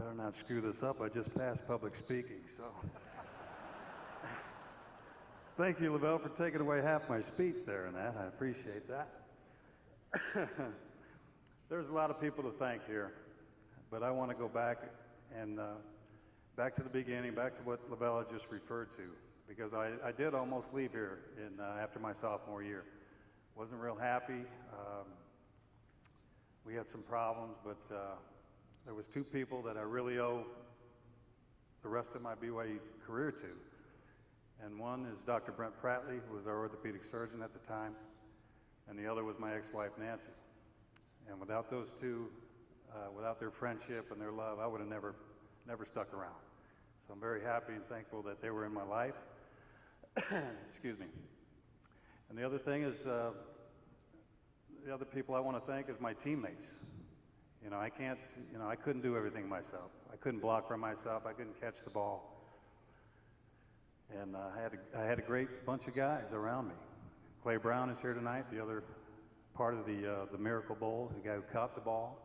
better not screw this up. I just passed public speaking, so. Thank you, Lavelle, for taking away half my speech there and that. I appreciate that. There's a lot of people to thank here, but I want to go back and back to the beginning, back to what Lavelle just referred to, because I did almost leave here after my sophomore year. Wasn't real happy. We had some problems, but there was two people that I really owe the rest of my BYU career to. And one is Dr. Brent Prattley, who was our orthopedic surgeon at the time, and the other was my ex-wife, Nancy. And without those two, without their friendship and their love, I would have never stuck around. So I'm very happy and thankful that they were in my life. Excuse me. And the other thing is, the other people I want to thank is my teammates. You know, I couldn't do everything myself. I couldn't block for myself. I couldn't catch the ball. And I had a great bunch of guys around me. Clay Brown is here tonight, the other part of the Miracle Bowl, the guy who caught the ball.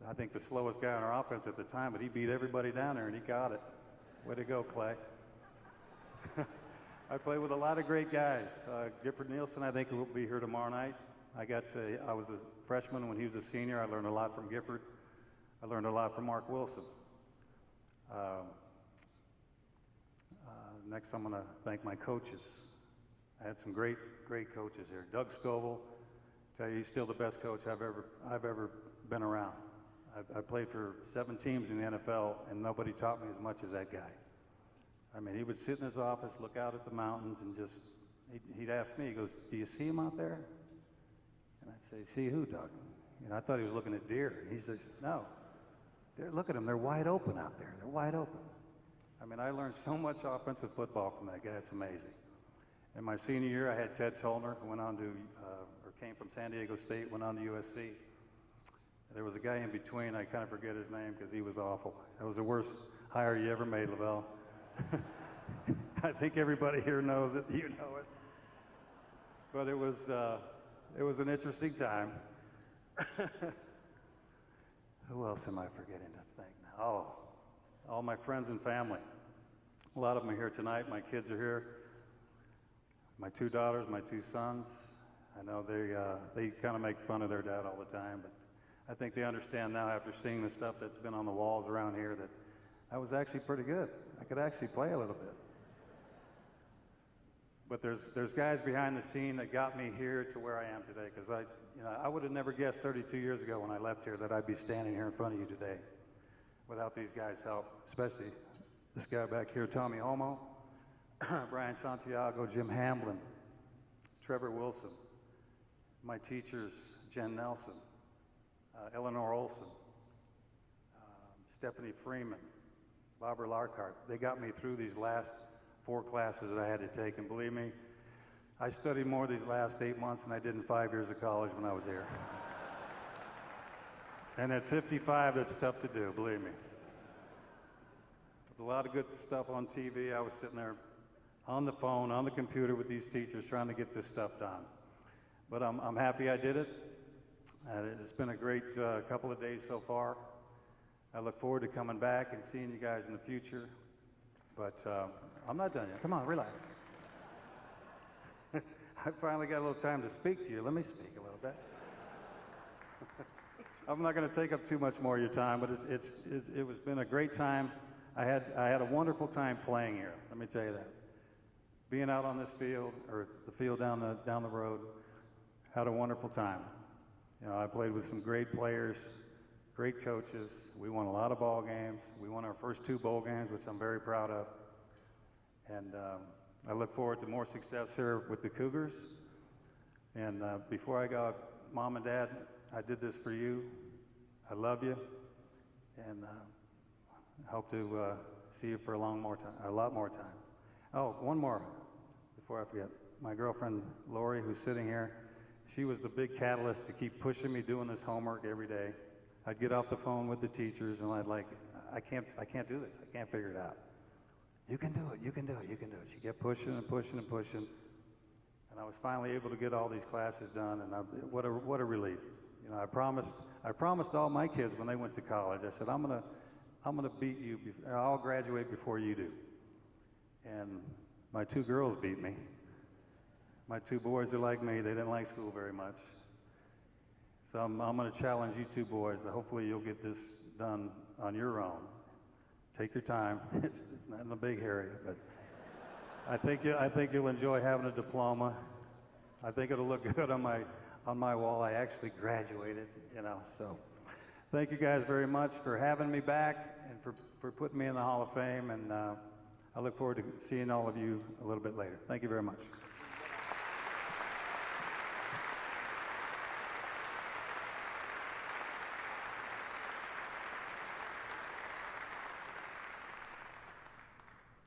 I think the slowest guy on our offense at the time, but he beat everybody down there and he got it. Way to go, Clay. I played with a lot of great guys. Gifford Nielsen, I think, will be here tomorrow night. I was a freshman when he was a senior. I learned a lot from Gifford. I learned a lot from Mark Wilson. Next, I'm going to thank my coaches. I had some great coaches here. Doug Scoville, tell you, he's still the best coach I've ever been around. I played for 7 teams in the NFL, and nobody taught me as much as that guy. I mean, he would sit in his office, look out at the mountains, and he'd ask me, he goes, "Do you see him out there?" And I'd say, "See who, Doug?" I thought he was looking at deer. He says, "No, look at them. They're wide open out there. They're wide open." I mean, I learned so much offensive football from that guy. It's amazing. In my senior year, I had Ted Tollner, who went on to, came from San Diego State, went on to USC. There was a guy in between. I kind of forget his name because he was awful. That was the worst hire you ever made, Lavelle. I think everybody here knows it. You know it. But it was an interesting time. Who else am I forgetting to thank now? Oh, all my friends and family. A lot of them are here tonight. My kids are here. My 2 daughters, my 2 sons. I know they kind of make fun of their dad all the time, but I think they understand now after seeing the stuff that's been on the walls around here that I was actually pretty good. I could actually play a little bit. But there's guys behind the scene that got me here to where I am today, because I would have never guessed 32 years ago when I left here that I'd be standing here in front of you today without these guys' help, especially this guy back here, Tommy Homo, Brian Santiago, Jim Hamblin, Trevor Wilson, my teachers, Jen Nelson, Eleanor Olson, Stephanie Freeman, Barbara Larkart. They got me through these last 4 classes that I had to take, and believe me, I studied more these last 8 months than I did in 5 years of college when I was here. And at 55, that's tough to do, believe me. With a lot of good stuff on TV, I was sitting there on the phone, on the computer with these teachers trying to get this stuff done. But I'm happy I did it. It's been a great couple of days so far. I look forward to coming back and seeing you guys in the future. But I'm not done yet. Come on, relax. I finally got a little time to speak to you. Let me speak a little bit. I'm not going to take up too much more of your time, but it was been a great time. I had a wonderful time playing here. Let me tell you that. Being out on this field, or the field down the road, had a wonderful time. I played with some great players, great coaches. We won a lot of ball games. We won our first 2 bowl games, which I'm very proud of. And I look forward to more success here with the Cougars. And before I go, Mom and Dad, I did this for you. I love you. And I hope to see you for a lot more time. Oh, one more before I forget. My girlfriend, Lori, who's sitting here, she was the big catalyst to keep pushing me doing this homework every day. I'd get off the phone with the teachers and I can't do this. I can't figure it out. You can do it, you can do it, you can do it. She kept pushing and pushing and pushing. And I was finally able to get all these classes done, and what a relief. I promised all my kids when they went to college, I said, I'm I'm gonna beat you. I'll graduate before you do. And my 2 girls beat me. My 2 boys are like me. They didn't like school very much. So I'm gonna challenge you 2 boys. Hopefully you'll get this done on your own. Take your time. It's not in a big hurry, but I think you'll enjoy having a diploma. I think it'll look good on my wall. I actually graduated, so thank you guys very much for having me back and for putting me in the Hall of Fame, and I look forward to seeing all of you a little bit later. Thank you very much.